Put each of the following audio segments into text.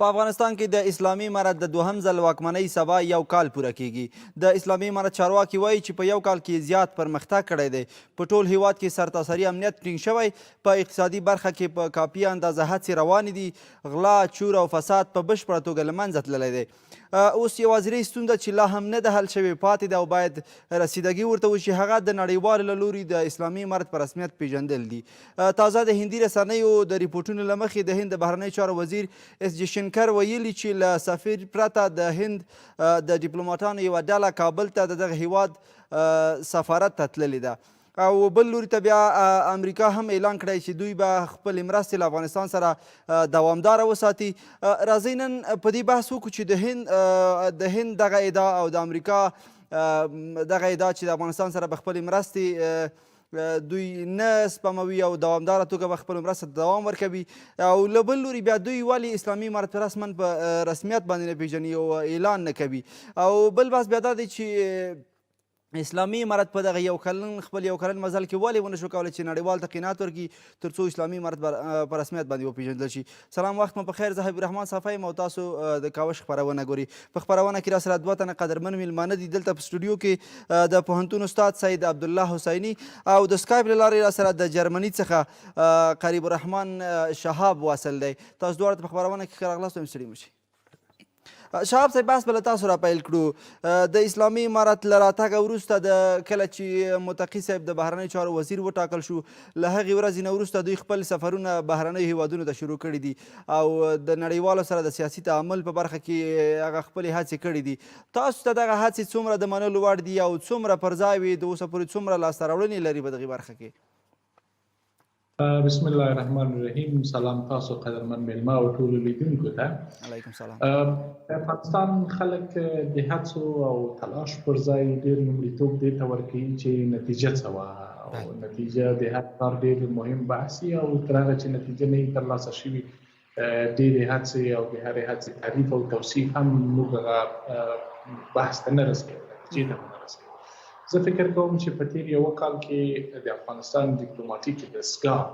په افغانستان کې د اسلامي امارت د دوهم ځل واکمنۍ سبا یو کال پوره کیږي. د اسلامي امارت چارواکي وایي چې په یو کال کې زیات پرمختګ کړی دی. په ټول هیواد کې سرتاسري امنیت ټینګ شوی. په اقتصادي برخه کې په کافي اندازه هڅې روانې دي. غلا، چور او فساد په بشپړه توګه له منځه تللی دی. اوس یوازینۍ ستونزه چې لا هم نه ده حل شوې پاتې ده او باید رسیدګي ورته وشي هغه د نړیوالو له لوري د اسلامي امارت په رسمیت پیژندل دي. تازه د هندي رسنیو د ریپورټونو له مخې د هند د بهرنیو چارو وزیر اس جي شنکر ویلي چې له سفیر پرته د هند د ډیپلوماټانو یوه ډله کابل ته د دغه هیواد سفارت ته تللې ده او بل لوري ته بیا امریکا هم اعلان کړی چې دوی به خپلې مرستې له افغانستان سره دوامداره وساتي. راځئ نن په دې بحث وکړو چې د هند دغه ادعا او د امریکا دغه ادعا چې د افغانستان سره به خپلې مرستې دوی نه سپموي او دوامداره توګه به خپلو مرستو ته دوام ورکوي او له بل لوري بیا دوی ولې اسلامي امارت رسما په رسمیت باندې نه پیژني او اعلان نه کوي. او بل بحث بیا دا دی چې اسلامي امارت په دغه خپل یو کلن مزل کې ولې ونه شو کولی چې نړیوال ته قناعت ورکړي تر څو اسلامي امارت په رسمیت باندې وپېژندل شي. سلام، وخت مو په خیر. زه حبیب الرحمن صافی یم او تاسو د کاوش خپرونه ګوري. په خپرونه کې را سره دوه تنه قدرمن میلمانه دي. دلته په سټوډیو کې د پوهنتون استاد سید عبدالله حسیني او د سکایپ له لارې را سره د جرمني څخه قریب الرحمن شهاب واصل دی. تاسو دواړه ته په خپرونه کې ښه راغلاست. ستړي مه شئ. شهاب صاحب، بحث به له تاسو را پیل کړو. د اسلامي امارت له راتګه وروسته د کله چې متقي صاحب د بهرنیو چارو وزیر وټاکل شو له هغې ورځې نه وروسته دوی خپل سفرونه بهرنیو هیوادونو ته شروع کړي دي او د نړیوالو سره د سیاسي تعامل په برخه کې هغه خپلې هڅې کړي دي. تاسو ته دغه هڅې څومره د منلو وړ دي او څومره پر ځای وي؟ د اوسه پورې څومره لاسته راوړنې لري په دغې برخه کې؟ بسم الله الرحمن الرحیم. سلام تاسو قدرمن میلمه او ټولو لیدونکو ته. علیکم سلام. د افغانستان خلک د هڅو او تلاش پر ځای ډېر لومړیتوب دې ته ورکوي چې نتیجه څه وه او نتیجه د هر کار ډېر مهم بحث وي او تر هغه چې نتیجه نه وي ترلاسه شوې ډېرې هڅې او د هرې هڅې تعریف او توصیف هم موږ هغه بحث ته نه رسوي، نتیجې ته نه رسوي. زه فکر کوم چې په تېر یوه کال کې د افغانستان ډیپلوماټیکې دستګاه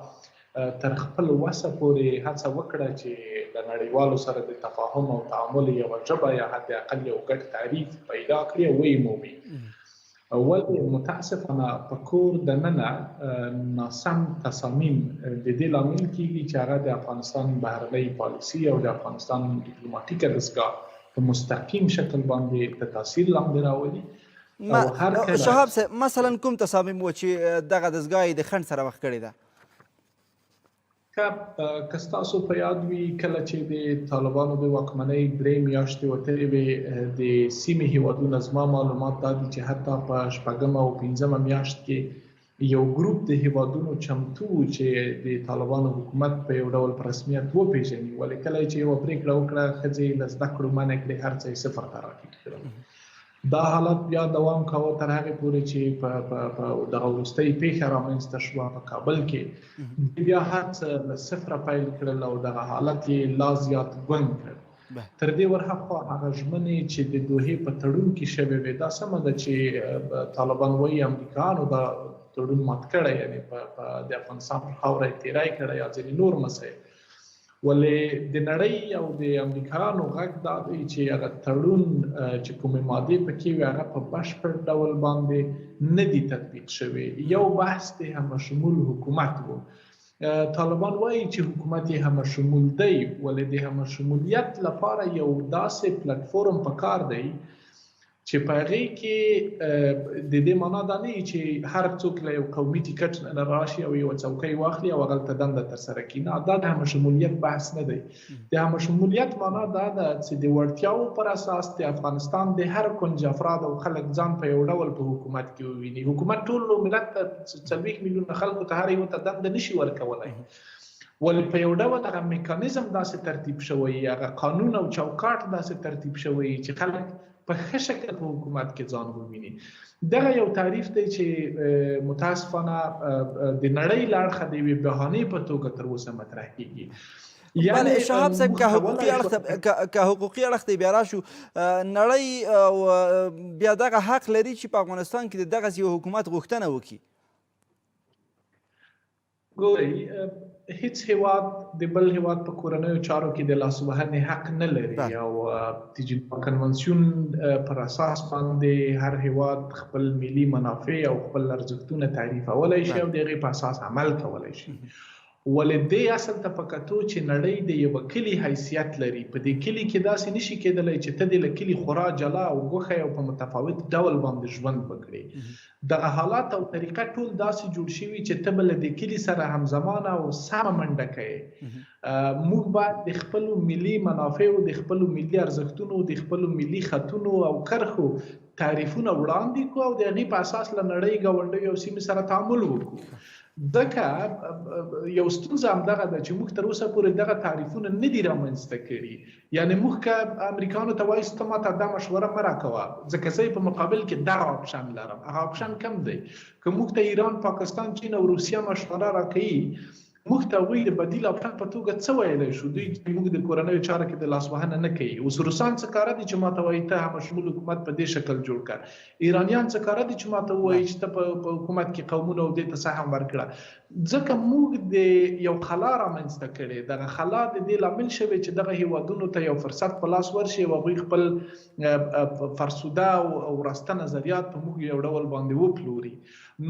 تر خپل وسه پورې هڅه وکړه چې له نړیوالو سره د تفاهم او تعامل یوه ژبه یا حد اقل یو ګډ تعریف پیدا کړي او ویې مومي. ولې متاسفانه په کور دننه ناسم تصامیم د دې لامل کیږي چې هغه د افغانستان بهرنۍ پالیسي او د افغانستان ډیپلوماټیکه دستګاه په مستقیم شکل باندې د تاثیر لاندې راولي. شهاب صاحب، مثلا کوم تصامیم و چې دغه دستګاه یې د خنډ سره مخ کړې ده؟ که ستاسو په یاد وي کله چې د طالبانو د واکمنۍ 3 میاشتې وتلې وې د سیمې هیوادونو زما معلومات دا دي چې حتی په 6 او 5 میاشت کې یو ګروپ د هیوادونو چمتو چې د طالبانو حکومت په یو ډول په رسمیت وپېژني. ولې کله چې یوه پرېکړه وکړه ښځې له زده کړو منع کړې، هر څه یې صفر ته راټیټ کړل. دا حالت بیا دوام کاوه تر هغې پورې چې په دغه وروستۍ پیښه رامنځته شوه په کابل کې. بیا هر څه له صفره پیل کړل او دغه حالت یې لا زیات ګونګ کړل. تر دې ورهاخوا هغه ژمنې چې د دوحې په تړون کې شوې وې، دا سمه ده چې طالبان وایي امریکایانو دا تړون مات کړی، یعنې د افغانستان پر خاوره یې تېری کړی یا ځینې نور مسایل. ولې د نړۍ او د امریکایانو غږ دا دی چې هغه تړون چې کومې مادې پکې وي هغه په بشپړ ډول باندې نه دي تطبیق شوي. یو بحث د همشمول حکومت و. طالبان وایي چې حکومت یې همشمول دی، ولې د همشمولیت لپاره یو داسې پلیټفورم پکار دی چې په هغې کې د دې معنا دا نه وي چې هر څوک له یو قومي ټیکټ نه راشي او یوه چوکۍ واخلي او هغلته دنده ترسره کړي. نه، دا د همشمولیت بحث نه دی. د همشمولیت معنا دا ده چې د وړتیاوو پر اساس د افغانستان د هر کنج افراد او خلک ځان په یو ډول په حکومت کې وویني. حکومت ټول ملت ته 40 میلیونه خلکو ته هر یو ته دنده نشي ورکولی. ولې په یو ډول هغه میکانیزم داسې ترتیب شوی، هغه قانون او چوکاټ داسې ترتیب شوی چې خلک په ښه شکل په حکومت کې ځان وویني. دغه یو تعریف دی چې متاسفانه د نړۍ له اړخه د یوې بهانې په توګه تر اوسه مطرح کېږي. بله شهاب صاحب، که حقوقي اړخ ته بیا راشو، نړۍ بیا دغه حق لري چې په افغانستان کې د دغسې یو حکومت غوښتنه وکړي؟ ګورئ هیڅ هیواد د بل هیواد په کورنیو چارو کې د لاسوهنې حق نه لري او د جنیوا کنونسیون پر اساس باندې هر هیواد خپل ملي منافع او خپل ارزښتونه تعریفولی شي او د هغې په اساس عمل کولی شي. ولې دې اصل ته په کتو چې نړۍ د یوه کلي حیثیت لري، په دې کلي کې داسې نشي کېدلی چې ته د له کلي خورا جلا او ګوښه او په متفاوت ډول باندې ژوند وکړې. دغه حالات او طریقه ټول داسې جوړ شوي چې ته به له دې کلي سره همزمانه او سمه منډه کوې. موږ باید د خپلو ملي منافعو، د خپلو ملي ارزښتونو، د خپلو ملي خطونو او کرښو تعریفونه وړاندې کړو او د هغې په اساس له نړۍ ګاونډیو او سیمې سره تعامل وکړو. ځکه یو ستونزه همدغه ده چې موږ تر اوسه پورې دغه تعریفونه نه دي رامنځته کړي. یعنې موږ که امریکایانو ته وایو ته ماته دا مشوره مه راکوه ځکه زه په مقابل کې دغه اپشن لرم، هغه اپشن کم دی. که موږ ته ایران، پاکستان، چین او روسیه مشوره راکوي، موږ ته هغوی د بدیل اپشن په توګه څه ویلی شو؟ دوی موږ د کورنیو چارو کې د لاسوهنه نه کوي. اوس روسان څه کاره دي چې ماته وایي ته همشمول حکومت په دې شکل جوړ کړه. ایرانیان څه کاره دي چې ماته وایي چې ته په حکومت کې قومونه او دې ته سهم ورکړه. ځکه موږ د یو خلا رامنځته کړې. دغه خلا د دې لامل شوی چې دغه هیوادونو ته یو فرصت په لاس ورشي او هغوی خپل فرسوده او راسته نظریات په موږ یو ډول باندې وپلوري.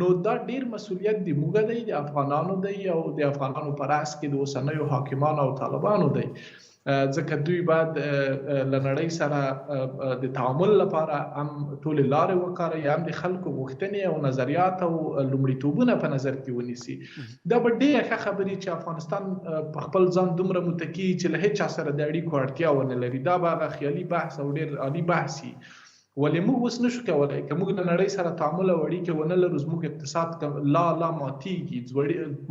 نو دا ډیر مسؤلیت د موږ دی، د افغانانو دی او د افغانانو په راس کې د اوسنیو حاکمانو او طالبانو دی. ځکه دوی باید له نړۍ سره د تعامل لپاره هم ټولې لارې وکاروي، هم د خلکو غوښتنې او نظریات او لومړیتوبونه په نظر کې ونیسي. دا به ډېره ښه خبرې چې افغانستان په خپل ځان دومره متکي چې له هېچا سره د اړیکو اړتیا ونه لري. دا به هغه خیالي بحث او ډېر عالي بحث وي. ولې موږ اوس نشو کولی که موږ له نړۍ سره تعامل او اړیکې ونه لرو، زموږ اقتصاد لا ماتیږي،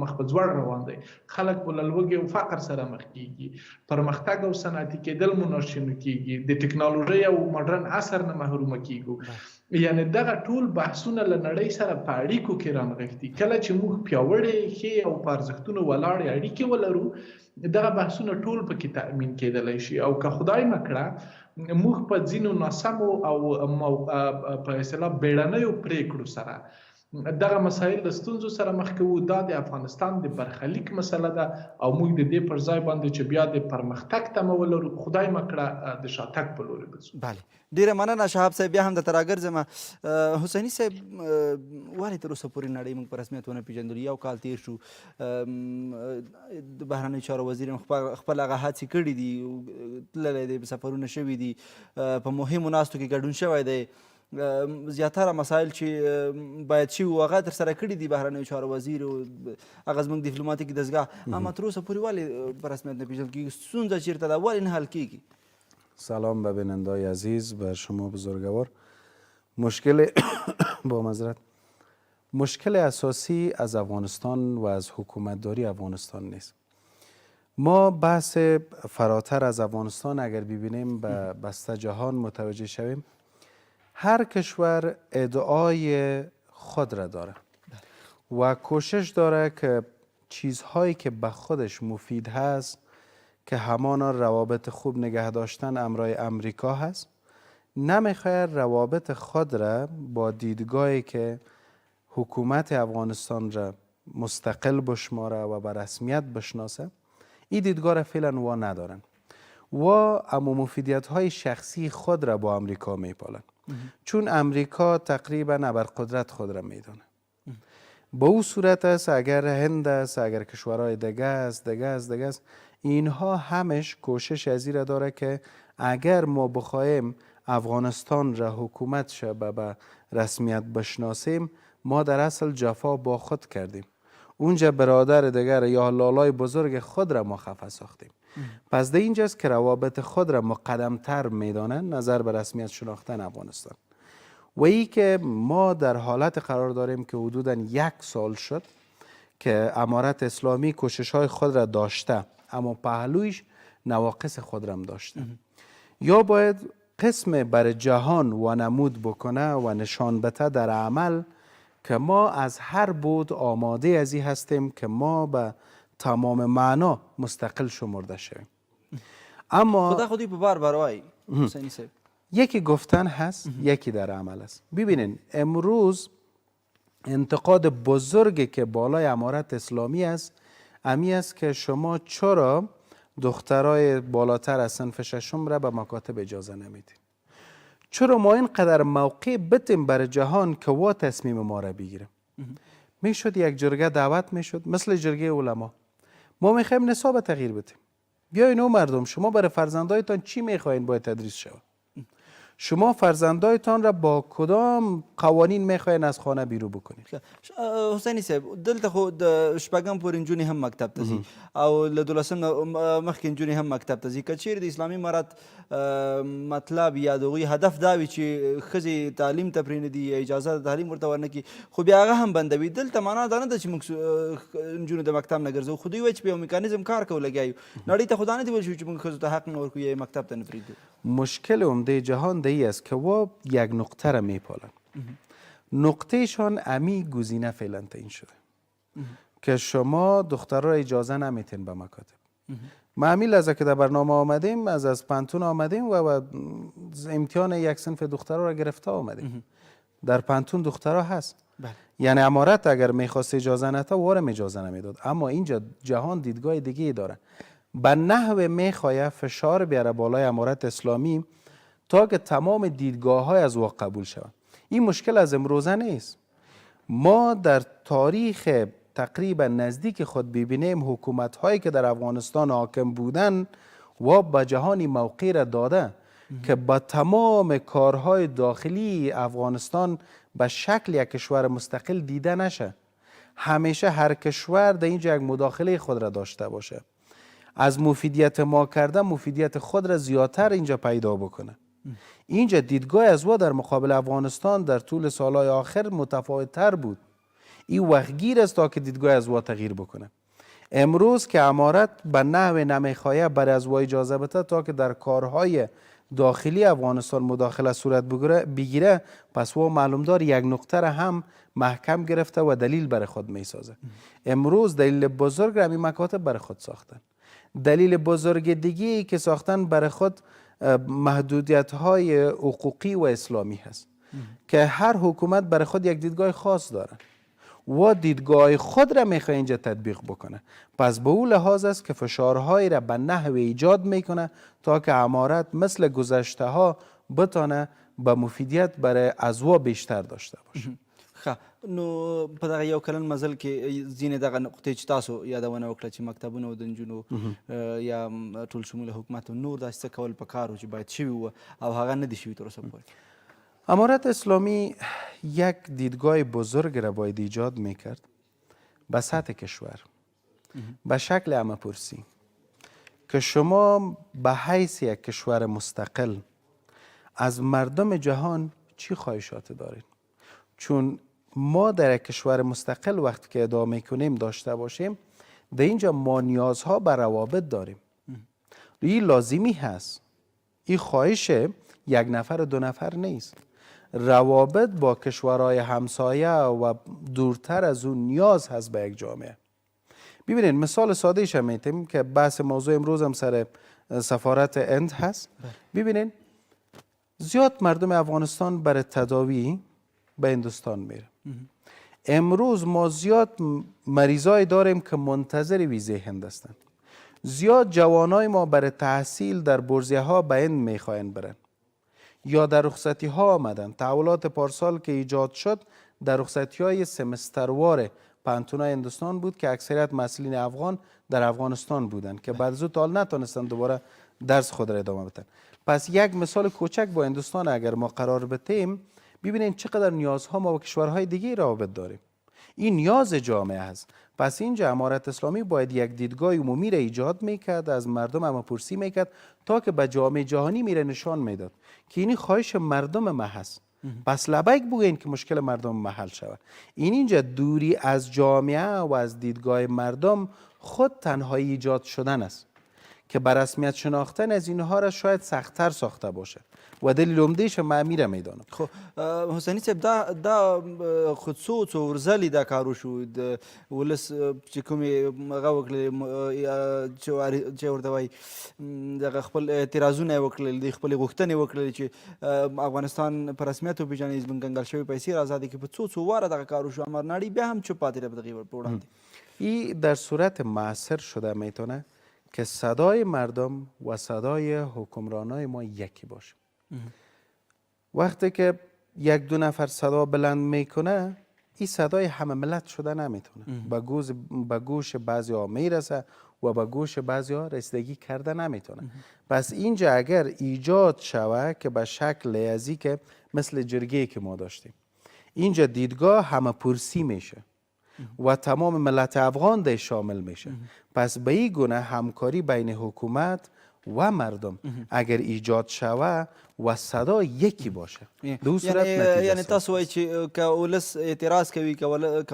مخ په ځوړ روان دی. خلک به له لوږې او فقر سره مخ کیږي، پرمختګ او صنعتي کېدل مو ناشوني کیږي، د ټکنالوژۍ او مډرن عصر نه محرومه کیږو. یعنې دغه ټول بحثونه له نړۍ سره په اړیکو کې رانغښتي. کله چې موږ پیاوړې، ښې او په ارزښتونو ولاړې اړیکې ولرو، دغه بحثونه ټول پکې تأمین کېدلی شي. او که خدای مکړه موږ په ځینو ناسمو او په اصطلاح بیړنیو پریکړو سره دغه مسایل د ستونزو سره مخ کوو، دا د افغانستان د برخلیک مسله ده او موږ د دې پر ځای باندې چې بیا د پرمختګ تمه ولرو، خدای مکړه د شاتګ په لورې بځو. بله، ډیره مننه شهاب صاحب. بیا هم درته راګرځم. حسیني صاحب، ولې تر اوسه پورې نړۍ موږ په رسمیت ونه پېژندلو؟ یو کال تیر شو، د بهرنیو چارو وزیر هم خپل هغه هڅې کړي دي، تللی دی، سفرونه شوي دي، په مهمو ناستو کې ګډون شوی دی. زیاتره مسایل چې باید شي هغه ترسره کړي دي بهرنیو چارو وزیر، هغه زموږ دیپلوماتیک دستګاه، اما تر اوسه پورې ولې په رسمیت نه پېژندل کېږي؟ ستونزه چیرته ده؟ ولې نه حل کېږي؟ سلام به بیننده‌های عزیز، به شما بزرگوار. مشکل با معذرت، مشکل اساسی از افغانستان و از حکومتداری افغانستان نیست. ما بحث فراتر از افغانستان اگر ببینیم به بسته جهان متوجه شویم، هر کشور ادعای خود را داره و کوشش داره که چیزهایی که به خودش مفید هست که همانا روابط خوب نگه داشتن امرای امریکا هست، نمیخواید روابط خود را با دیدگاهی که حکومت افغانستان را مستقل بشماره و به رسمیت بشناسه، این دیدگاه را فعلا وا ندارن و اما مفیدیت های شخصی خود را با امریکا میپالن، چون امریکا تقریبا ابرقدرت خود را میدانه. با او صورت است اگر هند است، اگر کشورهای دیگه است، اینها همش کوشش از این را داره که اگر ما بخوایم افغانستان را حکومت شبه به رسمیت بشناسیم، ما در اصل جفا با خود کردیم. اونجا برادر دیگر یا لالای بزرگ خود را ما خفه ساختیم. پس ده اینجاست که روابط خود را مقدمتر میدانند نظر به رسمیت شناختن افغانستان. و ای که ما در حالت قرار داریم که حدوداً 1 سال شد که امارت اسلامی کوشش های خود را داشته، اما پهلویش نواقص خود را هم داشته. یا باید قسم بر جهان وانمود بکنه و نشان بده در عمل که ما از هر بود آماده ازی هستیم که ما به تمام معنا مستقل شمرده شویم. اما خدا خودی ببر برای حسینی صاحب، یکی گفتن هست، یکی در عمل است. ببینین امروز انتقاد بزرگی که بالای امارت اسلامی است امی است که شما چرا دخترای بالاتر از صنف ششم را به مکاتب اجازه نمیدید؟ چرا ما اینقدر موقع بتیم برای جهان که وا تصمیم ما را بگیره؟ میشد یک جرگه دعوت میشد مثل جرگه علما، ما میخوایم نصاب تغییر بدیم. بیاین او مردم، شما برای فرزندایتان چی میخواین باید تدریس شود؟ شما فرزندایتان را با کدام قوانین میخواین از خانه بیرون بکنید؟ حسیني صاحب دلته خو د شپږم پورې نجونې هم مکتب ته ځي او له 12 نه مخکې نجونې هم مکتب ته ځي. که چیرې د اسلامي امارت مطلب یا د هغوی هدف دا وي چې ښځې تعلیم ته پرېنږدي یا اجازه د تعلیم ورته ورنکړي، خو بیا هغه هم بندوي. دلته معنا دا نه ده چې موږ نجونو د مکتب نه ګرځو، خو دوی وایي چې په یو میکانیزم کار کوو لګیا یو. نړۍ ته خو دا نه دي ویل شوي چې موږ ښځو ته حق نه ورکوو یا مکتب ته نه پرېږدو. مشکل عمده جهان دی است که وا یک نقطه را میپالن. نقطهشان امی گزینه فعلا تعیین شده که شما دخترها را اجازه نمیتین به مکاتب. ما همین لحظه که در برنامه آمدیم از پانتون آمدیم و امتحان یک صنف دخترها را گرفته آمدیم. در پانتون دخترها هست. یعنی امارت اگر میخواست اجازه نده وارم اجازه نمیداد. اما اینجا جهان دیدگاه دیگه داره. به نحو میخواه فشار بیاره بالای امارت اسلامی تا که تمام دیدگاه های از واقع قبول شود. این مشکل از امروزه نیست. ما در تاریخ تقریبا نزدیک خود ببینیم حکومت هایی که در افغانستان حاکم بودن و به جهانی موقع را داده که با تمام کارهای داخلی افغانستان به شکل یک کشور مستقل دیده نشه. همیشه هر کشور در اینجا یک مداخله خود را داشته باشه، از مفیدیت ما کرده مفیدیت خود را زیادتر اینجا پیدا بکنه. اینجا دیدگاه از و در مقابل افغانستان در طول سالهای آخر متفاوت تر بود. این وقت گیر است تا که دیدگاه از و تغییر بکنه. امروز که امارت به نحو نمیخواه برای از و اجازه بده تا که در کارهای داخلی افغانستان مداخله صورت بگیره، پس و معلوم دار یک نقطه را هم محکم گرفته و دلیل برای خود میسازه. امروز دلیل بزرگ را همین مکاتب برای خود ساختن. دلیل بزرگ دیگه که ساختن برای خود محدودیت های حقوقی و اسلامی هست که هر حکومت برای خود یک دیدگاه خاص داره و دیدگاه خود را میخواه اینجا تطبیق بکنه. پس به اون لحاظ است که فشارهایی را به نحو ایجاد میکنه تا که امارت مثل گذشته ها بتانه به مفیدیت برای ازوا بیشتر داشته باشه. ښه، نو په دغه یو کلن مزل کې ځینې دغه نقطې چې تاسو یادونه وکړه چې مکتبونه د نجونو یا ټول شموله حکومت و نور داسې څه کول پکار و چې باید شوي وو او هغه نه دي شوي تر اوسه پورې. امارت اسلامی یک دیدگاه بزرگ را باید ایجاد میکرد به سطح کشور به شکل همه‌پرسی که شما به حیث یک کشور مستقل از مردم جهان چی خواهشات دارید. چون ما در یک کشور مستقل وقتی که ادامه کنیم داشته باشیم در اینجا ما نیازها به روابط داریم. این لازمی هست. این خواهش یک نفر و دو نفر نیست. روابط با کشورهای همسایه و دورتر از اون نیاز هست به یک جامعه. ببینید مثال ساده ایش میتیم که بحث موضوع امروز هم سر سفارت هند هست. ببینید زیاد مردم افغانستان برای تداوی به هندوستان میره. امروز ما زیاد مریضای داریم که منتظر ویزه هند هستند. زیاد جوانای ما برای تحصیل در برزیه ها به هند میخواین برن یا در رخصتی ها آمدن. تحولات پارسال که ایجاد شد در رخصتی های سمستروار پانتونای هندوستان بود که اکثریت مسئولین افغان در افغانستان بودند که بعد از اون نتونستن دوباره درس خود را ادامه بدن. پس یک مثال کوچک با هندوستان اگر ما قرار بدیم ببینید چقدر نیازها ما با کشورهای دیگه روابط داریم. این نیاز جامعه است. پس اینجا امارت اسلامی باید یک دیدگاه عمومی را ایجاد میکرد، از مردم همه‌پرسی میکرد تا که به جامعه جهانی میره نشان میداد که این خواهش مردم ما هست. پس لبیک بگوین که مشکل مردم ما حل شود. اینجا دوری از جامعه و از دیدگاه مردم خود تنهایی ایجاد شدن است که بر رسمیت شناختن از اینها را شاید سخت‌تر ساخته باشه. و دلیل عمدهش من میره میدانم. خب حسینی صاحب دا خود څو ورځلې دا کار وشو د ولس چې کومې هغه وکړلې چې ورته وایي دغه خپل اعتراضونه یې وکړل د خپلې غوښتنې وکړلې چې افغانستان په رسمیت وپېژني زموږ کنګل شوې پیسې را ازادې کړي په څو واره دغه کار وشو امرناړي بیا هم چوپ پاتې ده په دغې په وړاندې این در صورت مؤثر شده میتونه که صدای مردم و صدای حکمرانای ما یکی باشه. وقتی که یک دو نفر صدا بلند میکنه این صدای همه ملت شده نمیتونه، به گوش بعضی ها میرسه و به گوش بعضی ها رسیدگی کرده نمیتونه. پس اینجا اگر ایجاد شوه که به شکل ازی که مثل جرگه که ما داشتیم، اینجا دیدگاه همه پرسی میشه و تمام ملت افغان ده شامل میشه. پس به این گونه همکاری بین حکومت و مردم اگر ایجاد شوه و صدا یکی باشه دو صورت نتیجه یعنی تاسو وایي چې که ولس اعتراض کوي که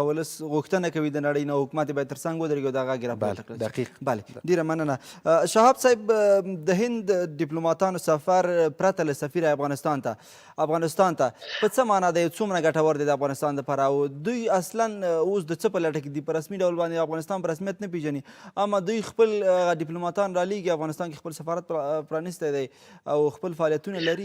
ولس غوښتنه کوي د نړۍ نه حکومت باید تر څنګ ودرېږي او د هغه غږ راپورته کړل. دقیق. بله ډېره مننه. شهاب صاحب د هند ډیپلوماتانو سفر پرته له سفیر افغانستان ته په څه معنا دی څومره ګټور دی د افغانستان دپاره او دوی اصلا اوس د څه په لټه کې دي په رسمي ډول باندې افغانستان په رسمیت نه پیژني اما دوی خپل ډیپلوماتان رالیږي افغانستان کې خپل سفارت پرانیستی دی او خپل فعالیتونه لري.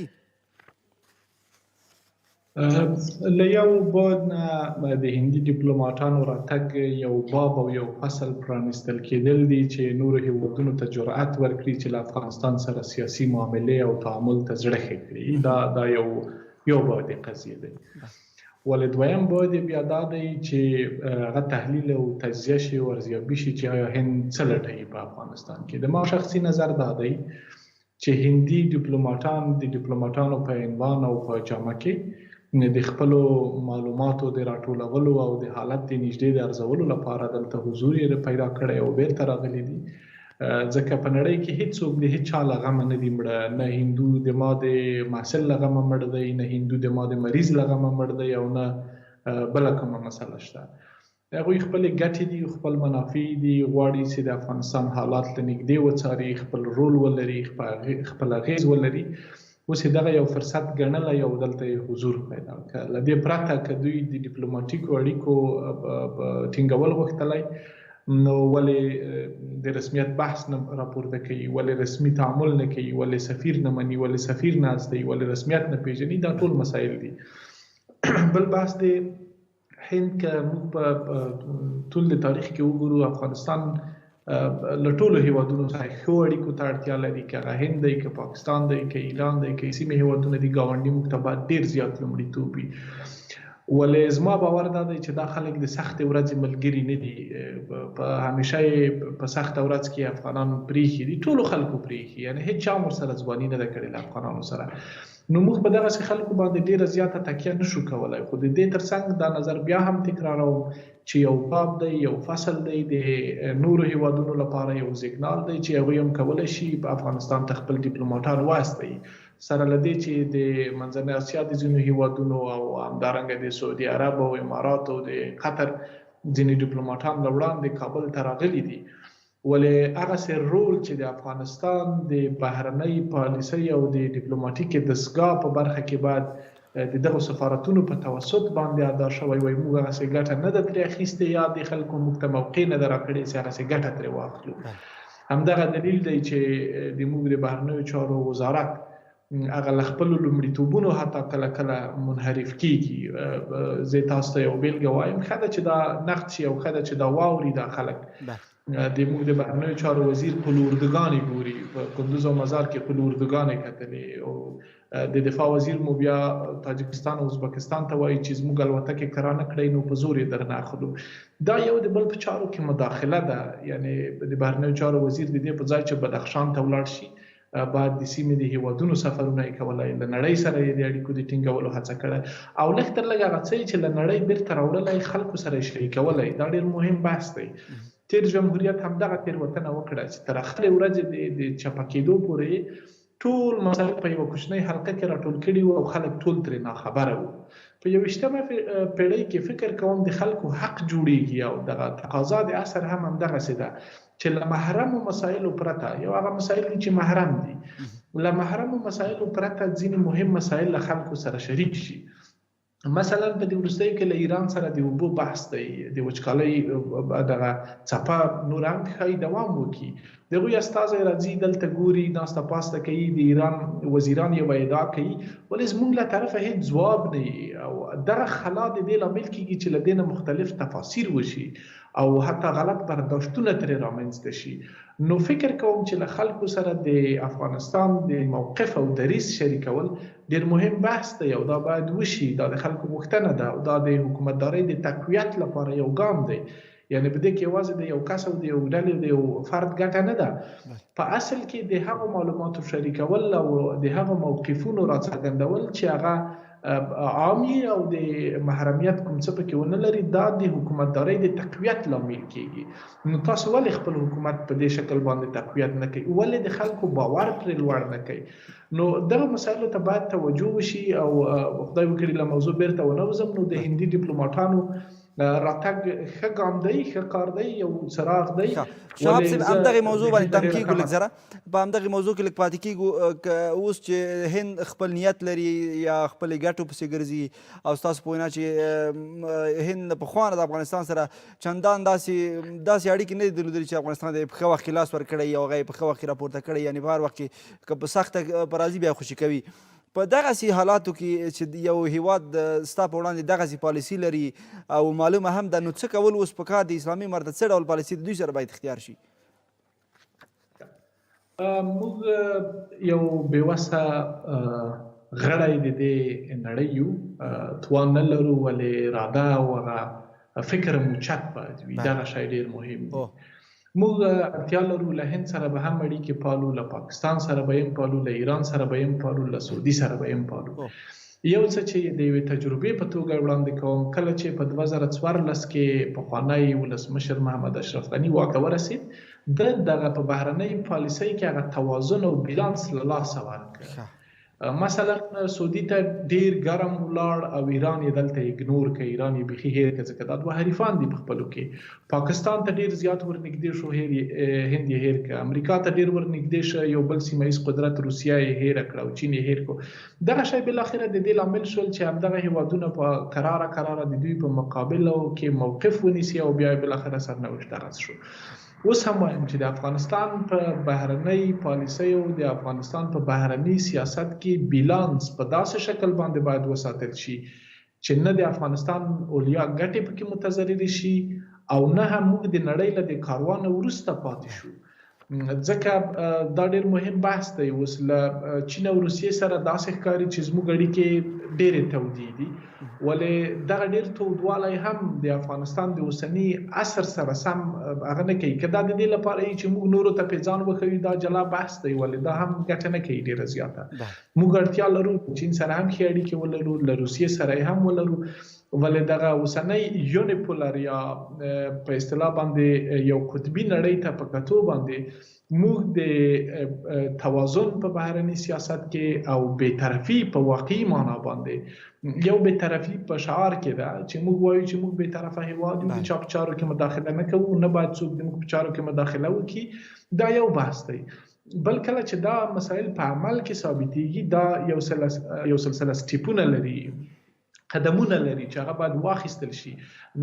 له یو بعد نه د هندي ډیپلوماټانو راتګ یو باب او یو فصل پرانیستل کېدل دي چې نورو هیوادونو ته جرأت ورکړي چې له افغانستان سره سیاسي معاملې او تعامل ته زړه ښه کړي. دا یو بعد قضیه دی. ولې دویم بعد بیا دا دی چې هغه تحلیل او تجزیه شي او ارزیابي شي چې آیا هند څه لټوي په افغانستان کې. د ما شخصي نظر دا دی چې هندي ډیپلوماټانو په عنوان او په جامه کې د خپلو معلوماتو د راټولولو او د حالت د نږدې د ارزولو لپاره دلته حضور یې پیدا کړی او بیرته راغلی دي. ځکه په نړۍ کې هیڅوک د هیڅ چا له غمه نه دي مړه، نه هندو د ما د محصل له غمه مړ دی، نه هندو د ما د مریض له غمه مړ دی او نه بله کومه مسله شته. هغوی خپلې ګټې دي، خپل منافع دي، غواړي چې د افغانستان حالات له نږدې وڅاري، خپل رول ولري، خپل اغیز ولري. اوس دغه یو فرصت ګڼلی او دلته حضور پیدا کړ. له دې پرته که دوی د ډیپلوماټیکو اړیکو ټینګول غوښتلی نو ولې د رسمیت بحث نه راپورته کوي، ولې رسمي تعامل نه کوي، ولې سفیر نه مني، ولې سفیر نه استوي، ولې رسمیت نه پیژني. دا ټول مسایل دي. بل بحث دی هند که موږ په ټول د تاریخ کې وګورو افغانستان له ټولو هیوادونو سره ښو اړیکو ته اړتیا لري، که هغه هند دی، که پاکستان دی، که ایران دی، که سیمې هیوادونه دي. ګاونډي موږ ته باید ډېر زیات لومړیتوب وي. ولې زما باور دا دی چې دا خلک د سختې ورځې ملګري نه دي. همیشه یې په سخته ورځ کې افغانان پرېښي دي، ټولو خلکو پرېښي، یعنې هېڅ چا ورسره ځواني نه ده کړې له افغانانو سره. نو موږ په دغسې خلکو باندې ډېره زیاته تکیه نشو کولی. خو د دې ترڅنګ دا نظر بیا هم تکراروم چې یو باب دی، یو فصل دی د نورو هیوادونو لپاره، یو سیګنال دی چې هغوی هم کولی شي په افغانستان ته خپل ډیپلوماټان واستوي. سره له دې چې د منځنۍ اسیا د ځینو هیوادونو او همدارنګه د سعودي عرب او اماراتو او د قطر ځینې ډیپلوماټان له وړاندې کابل ته راغلي دي. ولې هغسې رول چې د افغانستان د بهرنۍ پالیسۍ او د ډیپلوماټیکې دستګاه په برخه کې باید د دغو سفارتونو په توسط باندې ادا شوی وای، موږ هغسې ګټه نه ده ترې اخیستې یا د خلکو موږ ته موقع نه ده راکړې چې هغسې ګټه ترې واخلو. همدغه دلیل دی چې د موږ د بهرنیو چارو وزارت هغه له خپلو لومړیتوبونو حتی کله کله منحرف کېږي. زه تاسو ته یو بیلګه وایم، ښه ده چې دا نقد شي او ښه ده چې دا واوري دا خلک. د موږ د بهرنیو چارو وزیر خپل اردوګانې ګوري، په کندوز او مزار کې خپل اردوګانې کتلې، او د دفاع وزیر مو بیا تاجکستان او ازبکستان ته وایي چې زموږ الوتکې کرانه کړئ نو په زور یې درنه اخلو. دا یو د بل په چارو کې مداخله ده. یعنې د بهرنیو چارو وزیر د دې په ځای چې بدخشان ته ولاړ شي باید د سیمې د هیوادونو سفرونه یې کولی، له نړۍ سره یې د اړیکو د ټینګولو هڅه کړې او لږ تر لږه هغه څه چې له نړۍ بیرته راوړلی خلکو سره یې شریکولی. دا ډېر مهم بحث دی. تیر جمهوریت همدغه تېروتنه وکړه چې تر اخرې ورځې د چپه کېدو پورې ټول مسایل په یوه کوچنۍ حلقه کې راټول کړي وو او خلک ټول ترې ناخبره وو. په 21مه پېړۍ کې فکر کوم د خلکو حق جوړیږي او دغه تقاضا د عصر هم همدغسې ده چې له محرمو مسایلو پرته، یو هغه مسایل دي چې محرم دي، له محرمو مسایلو پرته ځینې مهم مسایل له خلکو سره شریک شي. مثلا په دې وروستیو کې له ایران سره د اوبو بحث دی، د وچکالۍ دغه څپه نور هم ښایي دوام وکړي. د هغوی استازی راځي دلته ګوري، ناسته پاسته کوي، د ایران وزیران یوه ادعا کوي، ولې زموږ له طرفه هیڅ ځواب نه وي. او دغه خلا د دې لامل کېږي چې له دې نه مختلف تفاسیر وشي او حتی غلط برداشتونه ترې رامنځته شي. نو فکر کوم چې له خلکو سره د افغانستان د موقف او دریځ شریکول ډېر مهم بحث دی او دا باید وشي. دا د خلکو غوښتنه ده او دا د حکومتدارۍ د تقویت لپاره یو ګام دی. یعنی په دې کې یوازې د یو کس او د یو ډلې د یو فرد ګټه نه ده. په اصل کې د هغو معلوماتو شریکول او د هغو موقفونو راڅرګندول چې هغه عامي او د محرمیت کوم څه پکې ونه لري، دا د حکومتدارۍ د تقویت لامل کېږي. نو تاسو ولې خپل حکومت په دې شکل باندې تقویت نه کوي؟ ولې د خلکو باور پرې لوړ نه کوي؟ نو دغه مسایلو ته باید توجه وشي او خدای وکړي له موضوع بیرته ونه وځم. نو د هندي ډیپلوماټانو راتګ ښه ګام دی، ښه کار دی، یو څراغ دی. شهاب صاحب همدغې موضوع باندې تم کېږو لږ ذره، په همدغې موضوع کې لږ پاتې کېږو. اوس چې هند خپل نیت لري یا خپلې ګټو پسې ګرځي او ستاسو په وینا چې هند پخوا نه د افغانستان سره چندان داسې اړیکې نه دي درلودلې چې افغانستان د په ښه وخت کې لاس ورکړی او هغه یې په ښه وخت کې راپورته کړی، یعنې په هر وخت کې که په سخته په راځي بیا خوشي کوي. په دغسې حالاتو کې چې یو هیواد ستا په وړاندې دغسې پالیسي لري او معلومه هم ده، نو څه کول اوس پکار د اسلامي امارت څه ډول پالیسي د دوی سره باید اختیار شي؟ موږ یو بېوسه غړی د دې نړۍ یو، توان نه لرو، ولې اراده او هغه فکر مو چت باید وي. دغه شی ډېر مهم دی. موږ اړتیا لرو له هند سره به هم اړیکې پالو، له پاکستان سره به هم پالو، له ایران سره به هم پالو، له سعودي سره به هم پالو. یو څه چې د یوې تجربې په توګه وړاندې کوم، کله چې په 2014 کې پخوانی ولسمشر محمد اشرف غني واک ته ورسېد، دغه په بهرنۍ پالیسۍ کې هغه توازن او بیلانس له لاسه ورکړ. مثلا سعودي ته ډیر ګرم ولاړ او ایران یې دلته اګنور کړ، ایران یې بیخي هیر کړ، ځکه دا دوه حریفان دي په خپلو کې. پاکستان ته ډیر زیات ورنږدې شو، هند یې هیر کړ. امریکا ته ډیر ورنږدې شو، یو بل سیمه ییز قدرت روسیه یې هیر کړ او چین یې هیر کړ. دغه شی بالاخره د دې لامل شول چې همدغه هیوادونه په کراره د دوی په مقابلو کې موقف ونیسي او بیا بالاخره سرنوشت دغه شو. اوس هم وایم چې د افغانستان په بهرنۍ پالیسیو، د افغانستان په بهرني سیاست کې بیلانس په داسې شکل باندې باید وساتل شي چې نه د افغانستان اولیا ګټې پکې متضررې شي او نه هم موږ د نړۍ له د کاروان وروسته پاتې شو. ځکه دا ډېر مهم بحث دی. اوس له چین او روسیې سره داسې ښکاري چې زموږ اړیکې ډېرې تودې دي، ولې دغه ډېر تودوالی هم د افغانستان د اوسني عصر سره سم هغه نه کوي. که دا د دې لپاره چې موږ نورو ته پې ځان وښیو، دا جلا بحث دی، ولې دا هم ګټه نه کوي ډېره زیاته. موږ اړتیا لرو چین سره هم ښې اړیکې ولرو، له روسیې سره یې هم ولرو، ولې دغه اوسنۍ یونیپولر یا په اصطلاح باندې یو قطبي نړۍ ته په کتو باندې موږ د توازن په بهرني سیاست کې او بېطرفي په واقعي معنا باندې، یو بېطرفي په شعار کې ده چې موږ وایو چې موږ بېطرفه هیواد یو، د چا په چارو کې مداخله نه کوو، نه باید څوک د موږ په چارو کې مداخله وکړي. دا یو بحث دی. بل کله چې دا مسایل په عمل کې ثابتېږي، دا یو سلسله سټیپونه لري، قدمونه لري چې هغه باید واخیستل شي.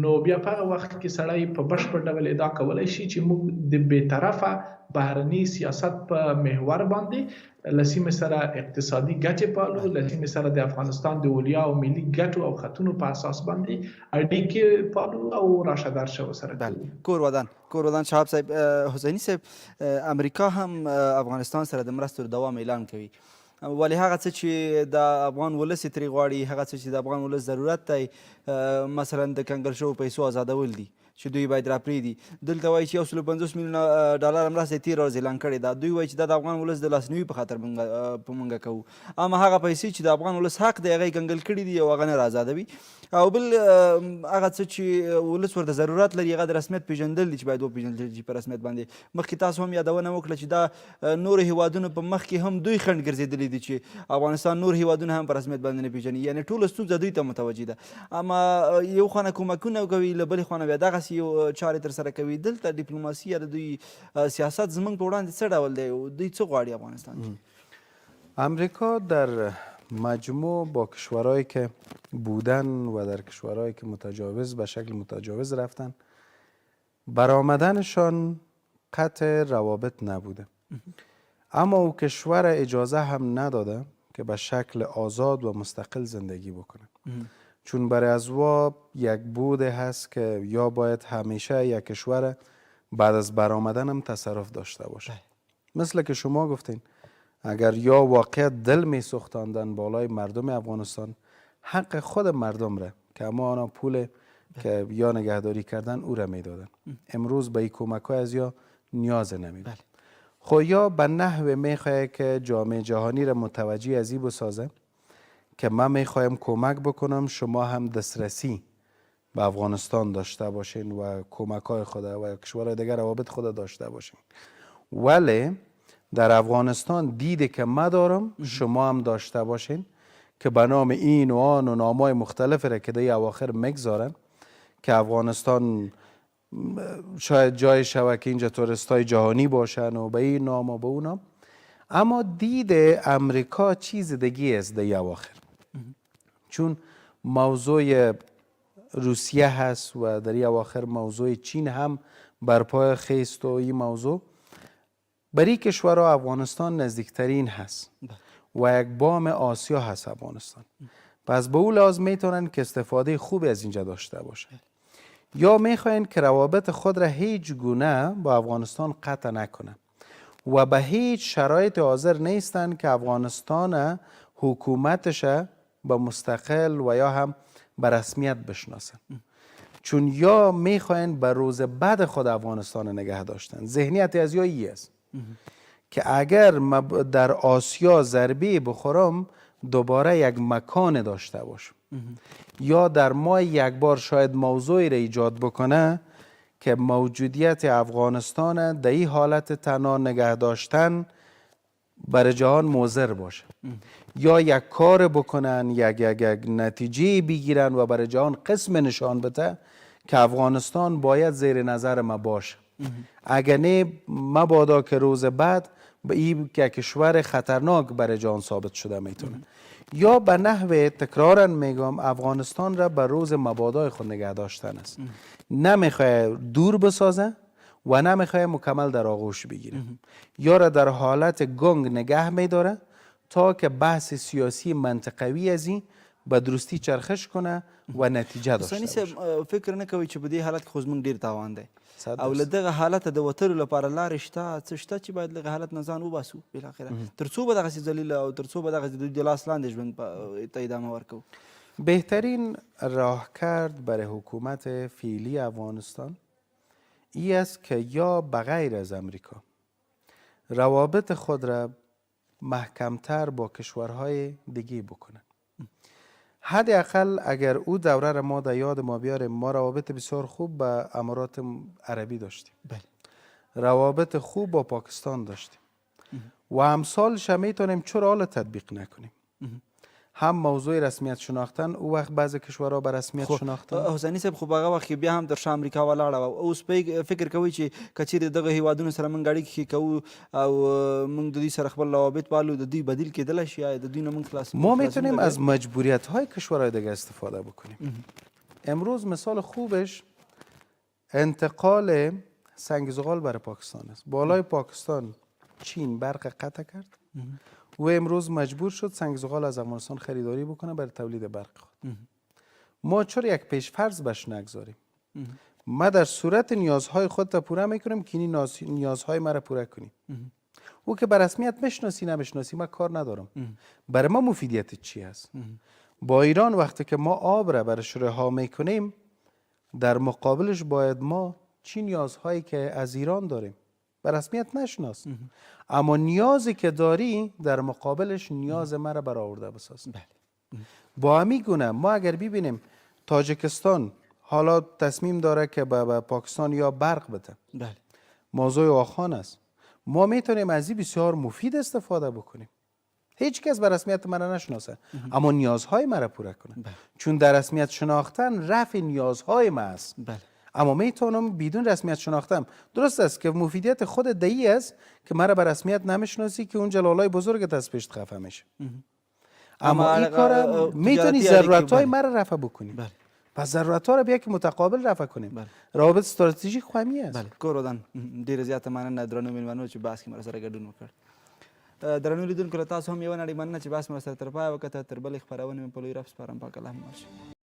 نو بیا په هغه وخت کې سړی په بشپړ ډول ادعا کولی شي چې موږ د بېطرفه بهرني سیاست په محور باندې له سیمې سره اقتصادي ګټې پالو، له سیمې سره د افغانستان د اولیا او ملي ګټو او خطونو په اساس باندې اړیکې پالو او راشه درشه ورسره کوو. کور ودان شهاب صاحب، حسیني صاحب، امریکا هم افغانستان سره د مرستو دوام اعلان کوي، ولې هغه څه چې د افغان ولس یې ترې غواړي، هغه څه چې د افغان ولس ضرورت دی، مثلا د کنګل شوو پیسو آزادول دي چې دوی باید راپرېږدي. دلته وایي چې 150 میلیونه ډالر مرسته یې تېره ورځ اعلان کړې ده. دوی وایي چې دا د افغان ولس د لاسنیوي په خاطر په موږ کوو، اما هغه پیسې چې د افغان ولس حق دی هغه یې کنګل کړي دي او هغه نه راازادوي. او بل هغه څه چې ولس ورته ضرورت لري هغه د رسمیت پیژندل دي چې باید وپېژندل شي په رسمیت باندې. مخکې تاسو هم یادونه وکړه چې دا نورو هیوادونو په مخ کې هم دوی خنډ ګرځېدلي دي چې افغانستان نور هیوادونه هم په رسمیت باندې نه پیژني، یعنې ټوله ستونزه دوی ته متوجه ده. اما یو خوا نه کومکونه کوي، له بلې خوا نه بیا دغسې یو چارې ترسره کوي. دلته ډیپلوماسي یا د دوی سیاست زموږ په وړاندې څه ډول دی؟ دوی څه غواړي افغانستان کې؟ امریکا در مجموع با کشورهایی که بودن و در کشورهایی که متجاوز به شکل متجاوز رفتن، برآمدنشان قطع روابط نبوده. اما او کشور اجازه هم نداده که به شکل آزاد و مستقل زندگی بکنه. چون برای از وا یک بوده هست که یا باید همیشه یک کشور بعد از برآمدن هم تصرف داشته باشه. مثل که شما گفتین، اگر یا واقعا دل می سوختاندن بالای مردم افغانستان، حق خود مردم را که اما آنها پول که یا نگهداری کردن او را می دادن. امروز به این کمک های از یا نیاز نمیده. خو یا به نحوه می خواهد که جامعه جهانی را متوجه از این بسازه که من می خواهم کمک بکنم شما هم دسترسی به افغانستان داشته باشین و کمک های خود و کشورهای دیگر روابط خود داشته باشین. ولی در افغانستان دیده که من دارم شما هم داشته باشین که به نام این و آن و نامای مختلف را که در اواخر میگذارن که افغانستان شاید جای شوه که اینجا توریستای جهانی باشن و به این نام و به اون نام. اما دید امریکا چیز دیگه است در اواخر، چون موضوع روسیه هست و در اواخر موضوع چین هم برپای خیست و این موضوع برای کشورها افغانستان نزدیکترین هست و یک بام آسیا هست افغانستان. پس به اون لحاظ میتونن که استفاده خوبی از اینجا داشته باشه. یا میخواین که روابط خود را هیچ گونه با افغانستان قطع نکنه و به هیچ شرایط حاضر نیستن که افغانستان حکومتش به مستقل و یا هم به رسمیت بشناسن. چون یا میخواین به روز بعد خود افغانستان نگه داشتن. ذهنیت از یایی است که اگر در آسیا ضربه بخورم دوباره یک مکان داشته باشم، یا در ماه یک بار شاید موضوعی را ایجاد بکنه که موجودیت افغانستان در این حالت تنها نگه داشتن برای جهان مضر باشه، یا یک کار بکنن یک نتیجه بگیرن و برای جهان قسم نشان بده که افغانستان باید زیر نظر ما باشه. اگر نه مبادا که روز بعد به این که کشور خطرناک برای جهان ثابت شده میتونه. یا به نحوه تکرارا میگم افغانستان را به روز مبادای خود نگه داشتن است. نمیخواه دور بسازه و نمیخواه مکمل در آغوش بگیره. یا را در حالت گنگ نگه میداره تا که بحث سیاسی منطقوی از این به درستی چرخش کنه و نتیجه داشته باشه. فکر نه کوي چې په دې حالت کې خو زموږ ډېر تاوان دی او له دغه حالت د وتلو لپاره لارې شته څه شته چې باید دغه حالت نه ځان وباسو بالاخره تر څو به دغسې ذلیله او تر څو به دغسې د دوی د لاس لاندې ژوند ته ادامه ورکوو. بهترین راهکرد برای حکومت فعلی افغانستان ای است که یا بغیر از امریکا روابط خود را محکمتر با کشورهای دیگه بکنن. حداقل اگر او دوره را ما در یاد ما بیاریم، ما روابط بسیار خوب با امارات عربی داشتیم، روابط خوب با پاکستان داشتیم و امثالش میتونیم چرا حالا تطبیق نکنیم. هم موضوع رسمیت شناختن او وقت بعضی کشورها به رسمیت شناختن. حسیني صاحب خو په هغه وخت کې بیا هم تر شا امریکا ولاړه وه. اوس فکر کوئ چې که چیرې دغه هیوادونو سره موږ اړیکې ښې کوو او موږ د دوی سره خپل روابط پالو، د دوی بدیل کېدلی شي یا د دوی نه موږ خلاص؟ ما میتونیم از مجبوریت های کشورهای دیگه استفاده بکنیم. امروز مثال خوبش انتقال سنگ زغال برای پاکستان است. بالای پاکستان چین برق قطع کرد و امروز مجبور شد سنگ زغال از افغانستان خریداری بکنه برای تولید برق خود. ما چرا یک پیشفرض بهش نگذاریم؟ ما در صورت نیازهای خود تا پوره میکنیم که این نیازهای ما را پوره کنیم. او که به رسمیت میشناسی نمیشناسی من کار ندارم. برای ما مفیدیت چی هست؟ با ایران وقتی که ما آب را برش رها میکنیم در مقابلش باید ما چی نیازهایی که از ایران داریم به رسمیت نشناس، اما نیازی که داری در مقابلش نیاز ما را برآورده بساز. با همین گونه ما اگر ببینیم تاجیکستان حالا تصمیم داره که به پاکستان یا برق بده، موضوع آخان است، ما میتونیم از این بسیار مفید استفاده بکنیم. هیچ کس به رسمیت من را نشناسه اما نیازهای من را پوره کنه. چون در رسمیت شناختن رفع نیازهای من است. اما میتونم بدون رسمیت شناختم. درست است که مفیدیت خود دایی است که مرا به رسمیت نمیشناسی که اون جلالای بزرگت از پیشت خفه میشه. اما این کار میتونی ضرورتهای مرا رفع بکنی. پس ضرورتها را بیا که متقابل رفع کنیم. روابط استراتژیک خواهی است. بله کورودان ډیره زیاته مننه درنو میلمنو چې بحث کې مرا سره ګډون وکړ. درنو لیدونکو له تاسو هم یوه نړۍ مننه چې بحث مې ورسره تر پایه وکړه. تر بلې خپرونې مې په لوی رب سپارم. پاک الله مو